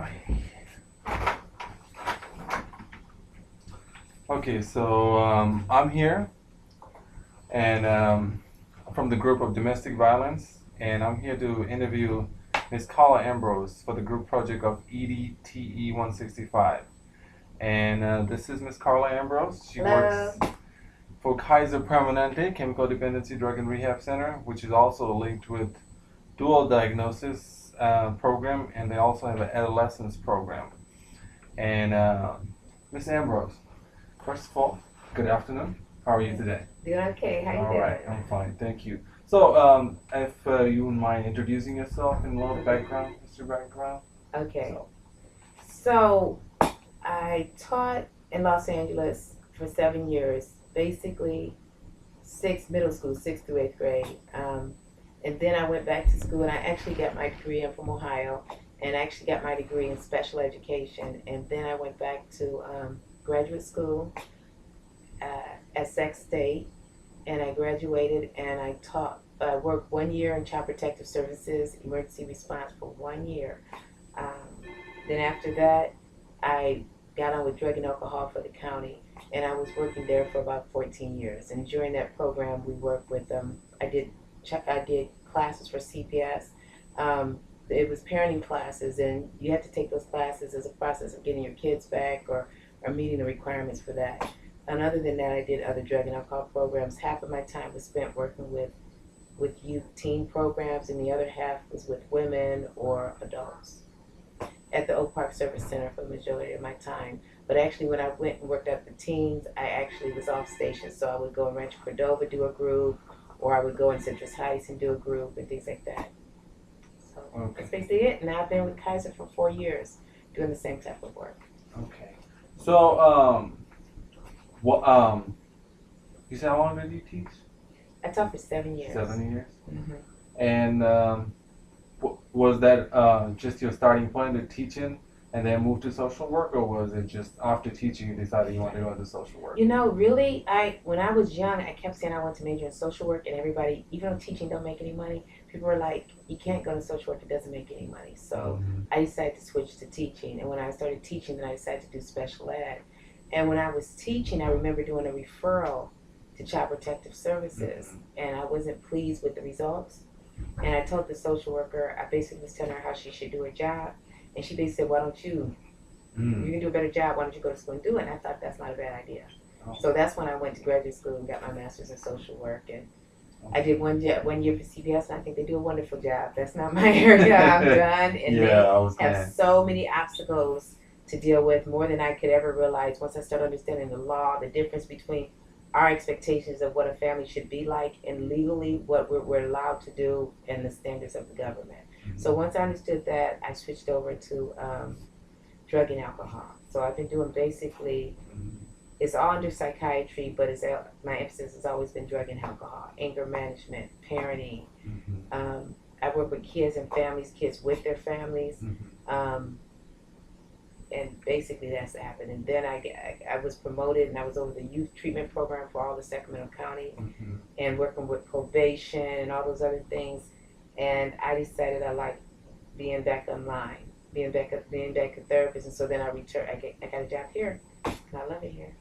right. Okay, so I'm here, and from the group of domestic violence, and I'm here to interview Miss Carla Ambrose for the group project of EDTE 165. And this is Miss Carla Ambrose. She Hello. works for Kaiser Permanente Chemical Dependency Drug and Rehab Center, which is also linked with dual diagnosis program, and they also have an adolescence program. And Miss Ambrose, first of all, good afternoon. How are you today? Doing okay. How you All doing? right, I'm fine, thank you. So, if you wouldn't mind introducing yourself and a little background, Mr. Background. Okay. So, So I taught in Los Angeles for 7 years, basically middle school, sixth through eighth grade. And then I went back to school and I actually got my degree. I'm from Ohio and I actually got my degree in special education. And then I went back to graduate school at Sac State and I graduated and I taught. I worked 1 year in Child Protective Services, emergency response for 1 year. Um, then after that, I got on with drug and alcohol for the county, and I was working there for about 14 years. And during that program, we worked with I did classes for CPS. It was parenting classes, and you had to take those classes as a process of getting your kids back or meeting the requirements for that. And other than that, I did other drug and alcohol programs. Half of my time was spent working with youth teen programs, and the other half was with women or adults at the Oak Park Service Center for the majority of my time. But actually, when I went and worked at the teens, I actually was off station. So I would go in Rancho Cordova, do a group, or I would go in Citrus Heights and do a group and things like that. So that's okay, basically it. And I've been with Kaiser for 4 years doing the same type of work. okay. So, what, you said how long did you teach? I taught for 7 years. 7 years. Mm-hmm. And was that just your starting point of teaching and then moved to social work, or was it just after teaching you decided you wanted to go into social work? You know, really, when I was young, I kept saying I wanted to major in social work, and everybody, even though teaching don't make any money, people were like, you can't go to social work, it doesn't make any money. So I decided to switch to teaching, and when I started teaching, then I decided to do special ed. And when I was teaching, I remember doing a referral to Child Protective Services, and I wasn't pleased with the results. And I told the social worker, I basically was telling her how she should do her job, and she basically said, why don't you can do a better job, why don't you go to school and do it? And I thought that's not a bad idea. Oh. So that's when I went to graduate school and got my master's in social work. And I did 1 year for CPS, and I think they do a wonderful job. That's not my area. I'm done. And they have so many obstacles to deal with, more than I could ever realize once I started understanding the law, the difference between our expectations of what a family should be like and legally what we're allowed to do and the standards of the government. So once I understood that, I switched over to drug and alcohol. So I've been doing basically, it's all under psychiatry, but my emphasis has always been drug and alcohol, anger management, parenting. I work with kids and families, kids with their families. And basically that's happened. And then I was promoted and I was over the youth treatment program for all of Sacramento County and working with probation and all those other things. And I decided I like being back online, being back a therapist. And so then I returned. I got a job here, and I love it here.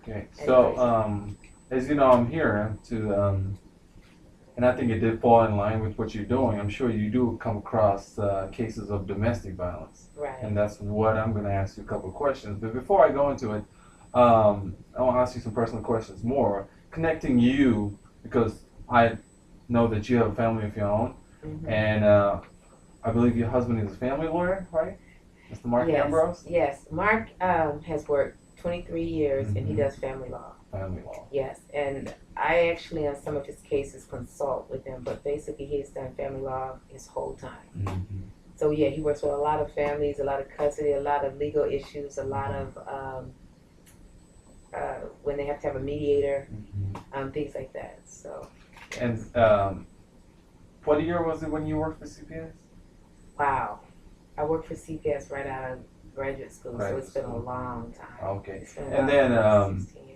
Okay, so as you know, I'm here to, and I think it did fall in line with what you're doing. I'm sure you do come across cases of domestic violence, Right. and that's what I'm going to ask you a couple of questions. But before I go into it, I want to ask you some personal questions more, connecting you, because I know that you have a family of your own, and I believe your husband is a family lawyer, right? Mr. Mark Ambrose? Yes, Mark has worked 23 years and he does family law. Family law. Yes, and I actually on some of his cases consult with him, but basically he's done family law his whole time. So yeah, he works with a lot of families, a lot of custody, a lot of legal issues, a lot of when they have to have a mediator, things like that. So. And what year was it when you worked for CPS? Wow, I worked for CPS right out of graduate school, Right. So it's been a long time. Okay. And then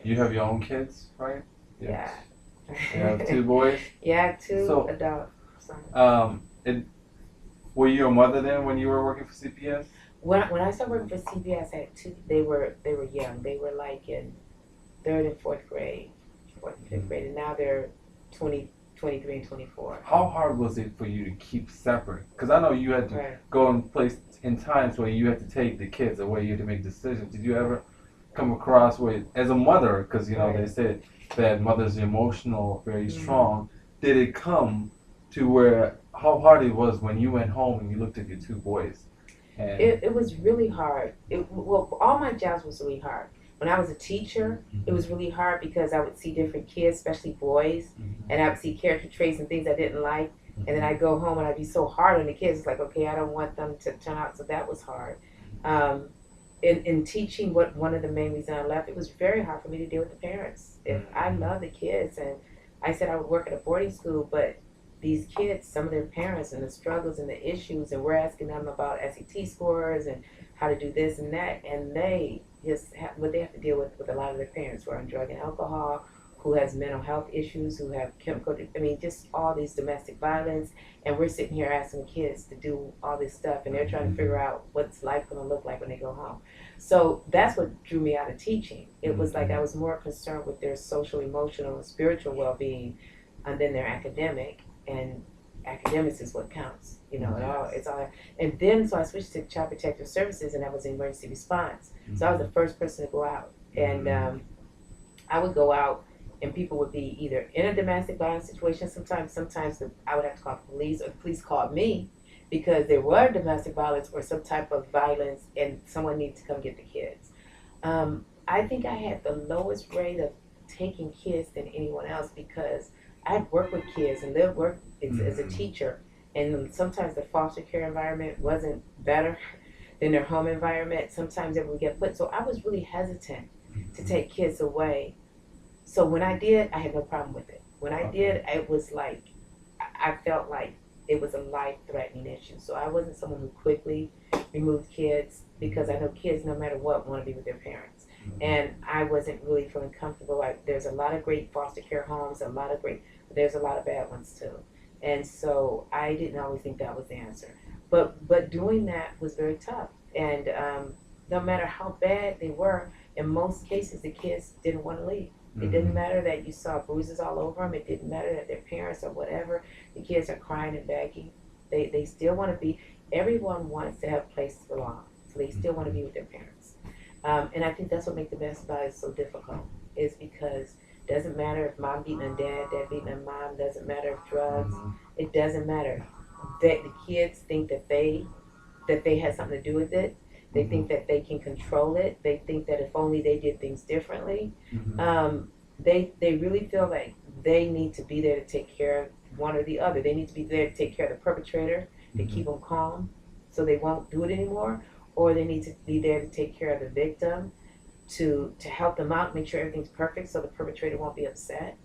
you have your own kids, right? Yeah. You have 2 boys? Yeah, 2 So, adult sons. Were you a mother then when you were working for CPS? When I started working for CBS, I had two. They were young. They were like in third and fourth grade, fourth and fifth grade, and now they're 20, 23, and 24. How hard was it for you to keep separate? Because I know you had to Right. go in times where you had to take the kids away, you had to make decisions. Did you ever come across with, as a mother, because Right. they said that mothers are emotional, very strong. Did it come to where how hard it was when you went home and you looked at your two boys? And It was really hard. Well, all my jobs was really hard. When I was a teacher, it was really hard because I would see different kids, especially boys, and I would see character traits and things I didn't like. And then I'd go home and I'd be so hard on the kids. It's like, okay, I don't want them to turn out. So that was hard. Um, in teaching, what one of the main reasons I left, it was very hard for me to deal with the parents. If I love the kids, and I said I would work at a boarding school, but these kids, some of their parents and the struggles and the issues, and we're asking them about SAT scores and how to do this and that, and they just have what they have to deal with a lot of their parents who are on drug and alcohol, who has mental health issues, who have chemical, I mean, just all these domestic violence, and we're sitting here asking kids to do all this stuff, and they're trying to figure out what's life going to look like when they go home. So that's what drew me out of teaching. It was like I was more concerned with their social, emotional, and spiritual well-being, and then their academic, and academics is what counts. It all it's all. And then so I switched to Child Protective Services, and I was in emergency response. So I was the first person to go out, and I would go out, and people would be either in a domestic violence situation. Sometimes I would have to call the police, or the police called me because there were domestic violence or some type of violence, and someone needed to come get the kids. I think I had the lowest rate of taking kids than anyone else because I'd worked with kids and worked as a teacher, and sometimes the foster care environment wasn't better than their home environment. Sometimes they would get put. So I was really hesitant to take kids away. So when I did, I had no problem with it. When I did, it was like I felt like it was a life-threatening issue. So I wasn't someone who quickly removed kids because I know kids, no matter what, want to be with their parents. And I wasn't really feeling comfortable. Like there's a lot of great foster care homes, there's a lot of bad ones too. And so I didn't always think that was the answer. But doing that was very tough. And no matter how bad they were, in most cases the kids didn't want to leave. It didn't matter that you saw bruises all over them. It didn't matter that their parents or whatever. The kids are crying and begging. They still want to be. Everyone wants to have a place to belong. So they still want to be with their parents. And I think that's what makes domestic violence so difficult. Is because it doesn't matter if mom beating on dad, dad beating on mom. Doesn't matter if drugs. It doesn't matter. That the kids think that they had something to do with it. They think that they can control it. They think that if only they did things differently, they really feel like they need to be there to take care of one or the other. They need to be there to take care of the perpetrator, to keep them calm, so they won't do it anymore, or they need to be there to take care of the victim, to help them out, make sure everything's perfect, so the perpetrator won't be upset.